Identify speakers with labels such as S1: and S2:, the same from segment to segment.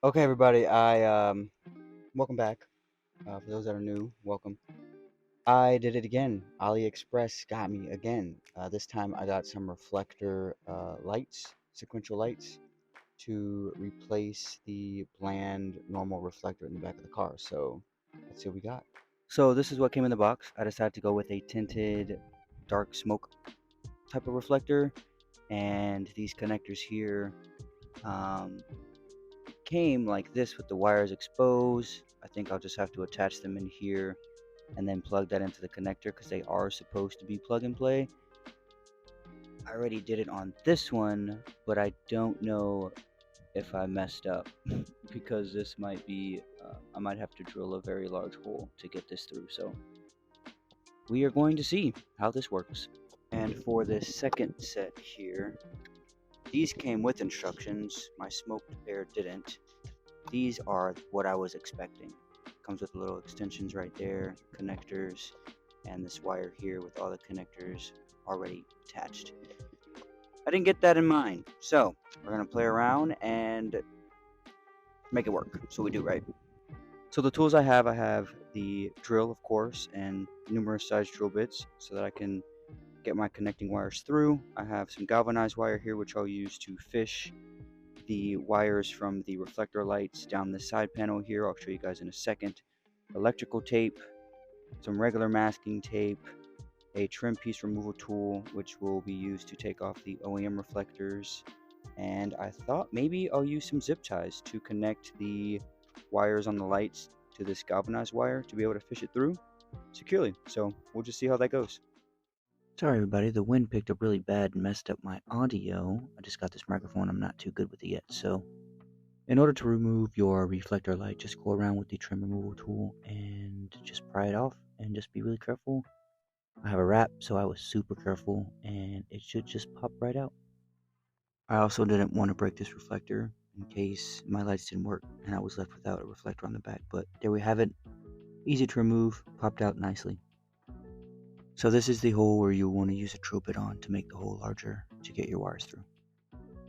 S1: Okay, everybody. Welcome back. For those that are new, welcome. I did it again. AliExpress got me again. This time I got some reflector lights, sequential lights, to replace the bland normal reflector in the back of the car. So let's see what we got. So this is what came in the box. I decided to go with a tinted dark smoke type of reflector, and these connectors here. Um, Came like this with the wires exposed. I think I'll just have to attach them in here and then plug that into the connector because they are supposed to be plug and play. I already did it on this one, but I don't know if I messed up because this might be, I might have to drill a very large hole to get this through. So we are going to see how this works. And for this second set here, these came with instructions. My smoked pair didn't. These are what I was expecting. Comes with little extensions right there, connectors, and this wire here with all the connectors already attached. I didn't get that in mind, so we're gonna play around and make it work. So we do, right? So the tools I have the drill, of course, and numerous size drill bits so that I can get my connecting wires through. I have some galvanized wire here, which I'll use to fish the wires from the reflector lights down the side panel here. I'll show you guys in a second. Electrical tape, some regular masking tape, a trim piece removal tool, which will be used to take off the OEM reflectors, and I thought maybe I'll use some zip ties to connect the wires on the lights to this galvanized wire to be able to fish it through securely. So we'll just see how that goes. Sorry everybody, the wind picked up really bad and messed up my audio. I just got this microphone, I'm not too good with it yet. So in order to remove your reflector light, just go around with the trim removal tool and just pry it off and just be really careful. I have a wrap, so I was super careful and it should just pop right out. I also didn't want to break this reflector in case my lights didn't work and I was left without a reflector on the back, but there we have it. Easy to remove, popped out nicely. So this is the hole where you'll want to use a drill bit on to make the hole larger to get your wires through.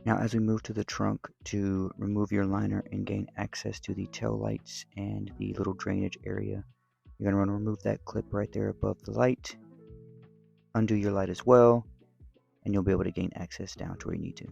S1: Now as we move to the trunk to remove your liner and gain access to the tail lights and the little drainage area, you're going to want to remove that clip right there above the light, undo your light as well, and you'll be able to gain access down to where you need to.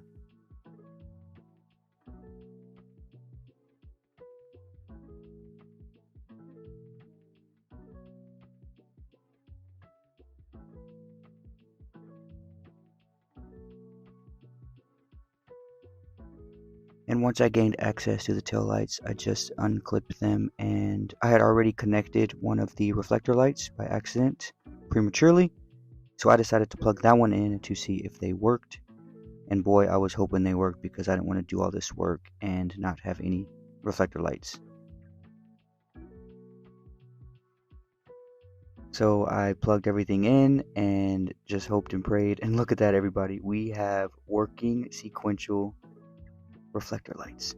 S1: And once I gained access to the tail lights, I just unclipped them, and I had already connected one of the reflector lights by accident prematurely, so I decided to plug that one in to see if they worked. And boy, I was hoping they worked because I didn't want to do all this work and not have any reflector lights. So I plugged everything in and just hoped and prayed. And look at that, everybody. We have working sequential reflector lights.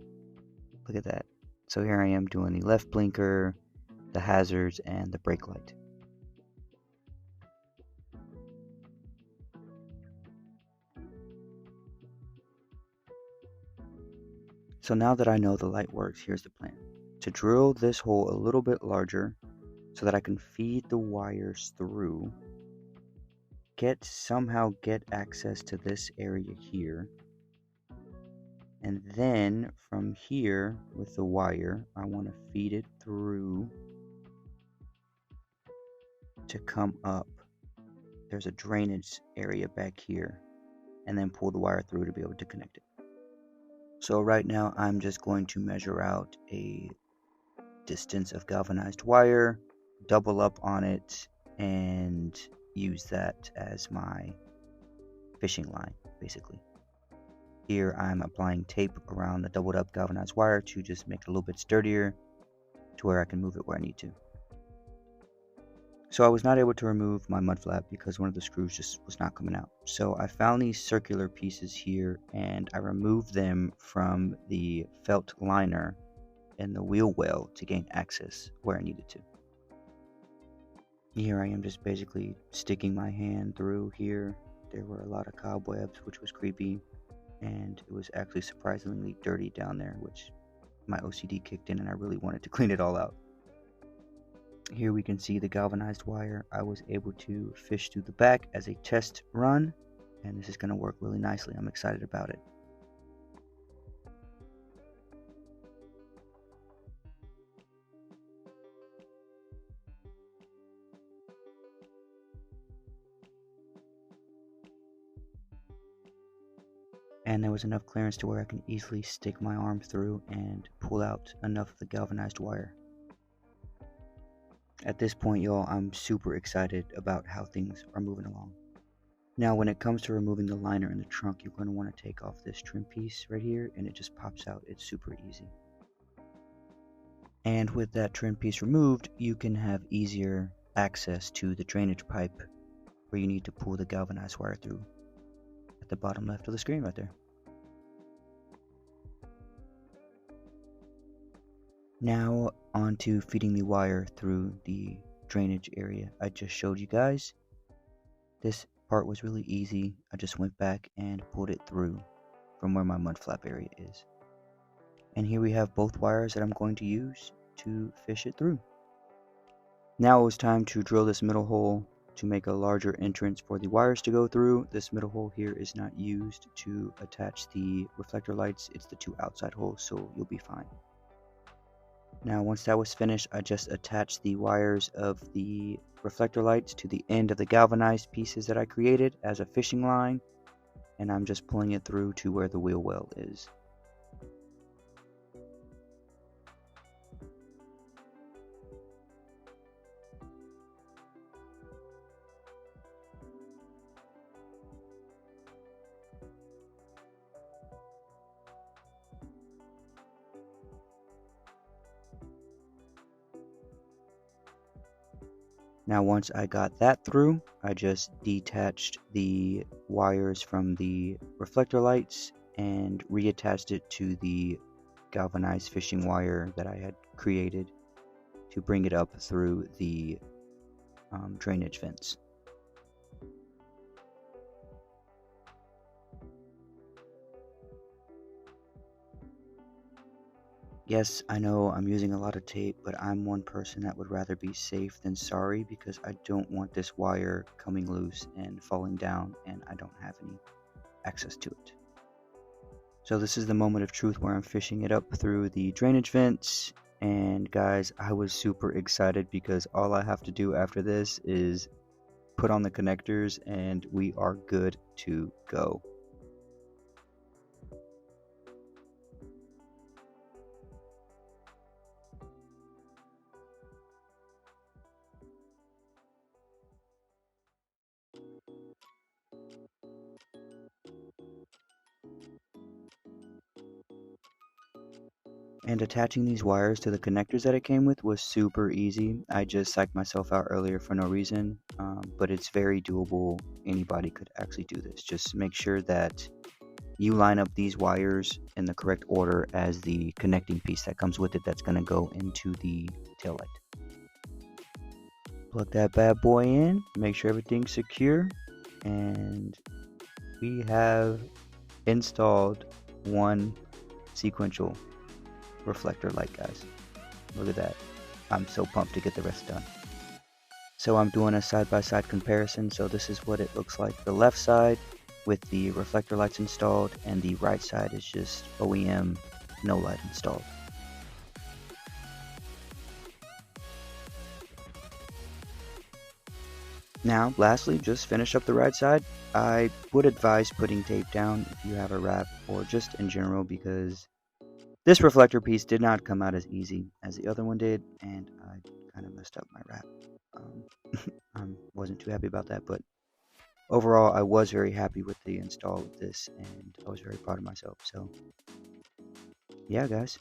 S1: Look at that. So here I am doing the left blinker, the hazards, and the brake light. So now that I know the light works, here's the plan. To drill this hole a little bit larger so that I can feed the wires through, somehow get access to this area here, and then from here with the wire, I want to feed it through to come up. There's a drainage area back here, and then pull the wire through to be able to connect it. So right now I'm just going to measure out a distance of galvanized wire, double up on it, and use that as my fishing line, basically. Here I'm applying tape around the doubled up galvanized wire to just make it a little bit sturdier to where I can move it where I need to. So I was not able to remove my mud flap because one of the screws just was not coming out. So I found these circular pieces here and I removed them from the felt liner and the wheel well to gain access where I needed to. Here I am just basically sticking my hand through here. There were a lot of cobwebs, which was creepy, and it was actually surprisingly dirty down there, which my OCD kicked in and I really wanted to clean it all out. Here we can see the galvanized wire. I was able to fish through the back as a test run, and this is going to work really nicely. I'm excited about it. And there was enough clearance to where I can easily stick my arm through and pull out enough of the galvanized wire. At this point, y'all, I'm super excited about how things are moving along. Now, when it comes to removing the liner in the trunk, you're going to want to take off this trim piece right here, and it just pops out. It's super easy. And with that trim piece removed, you can have easier access to the drainage pipe where you need to pull the galvanized wire through at the bottom left of the screen right there. Now on to feeding the wire through the drainage area I just showed you guys. This part was really easy. I just went back and pulled it through from where my mud flap area is. And here we have both wires that I'm going to use to fish it through. Now it was time to drill this middle hole to make a larger entrance for the wires to go through. This middle hole here is not used to attach the reflector lights. It's the two outside holes, so you'll be fine. Now once that was finished, I just attached the wires of the reflector lights to the end of the galvanized pieces that I created as a fishing line, and I'm just pulling it through to where the wheel well is. Now once I got that through, I just detached the wires from the reflector lights and reattached it to the galvanized fishing wire that I had created to bring it up through the drainage vents. Yes, I know I'm using a lot of tape, but I'm one person that would rather be safe than sorry because I don't want this wire coming loose and falling down and I don't have any access to it. So this is the moment of truth where I'm fishing it up through the drainage vents, and guys, I was super excited because all I have to do after this is put on the connectors and we are good to go. And attaching these wires to the connectors that it came with was super easy. I just psyched myself out earlier for no reason, but it's very doable. Anybody could actually do this. Just make sure that you line up these wires in the correct order as the connecting piece that comes with it that's going to go into the taillight. Plug that bad boy in, make sure everything's secure, and we have installed one sequential reflector light, guys. Look at that. I'm so pumped to get the rest done. So I'm doing a side-by-side comparison. So this is what it looks like. The left side with the reflector lights installed, and the right side is just OEM no light installed. Now lastly, just finish up the right side. I would advise putting tape down if you have a wrap, or just in general, because this reflector piece did not come out as easy as the other one did, and I kind of messed up my wrap. I wasn't too happy about that, but overall I was very happy with the install of this, and I was very proud of myself. So yeah, guys,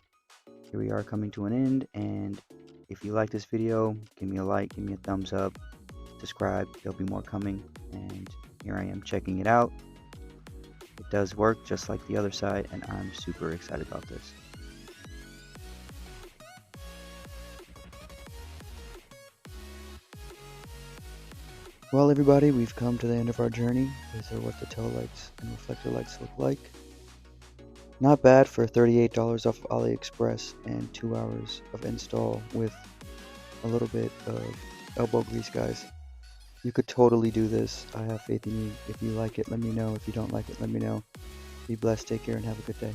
S1: here we are coming to an end, and if you like this video, give me a like, give me a thumbs up, subscribe, there'll be more coming, and here I am checking it out. It does work just like the other side, and I'm super excited about this. Well, everybody, we've come to the end of our journey. These are what the tail lights and reflector lights look like. Not bad for $38 off AliExpress and 2 hours of install with a little bit of elbow grease, guys. You could totally do this. I have faith in you. If you like it, let me know. If you don't like it, let me know. Be blessed, take care, and have a good day.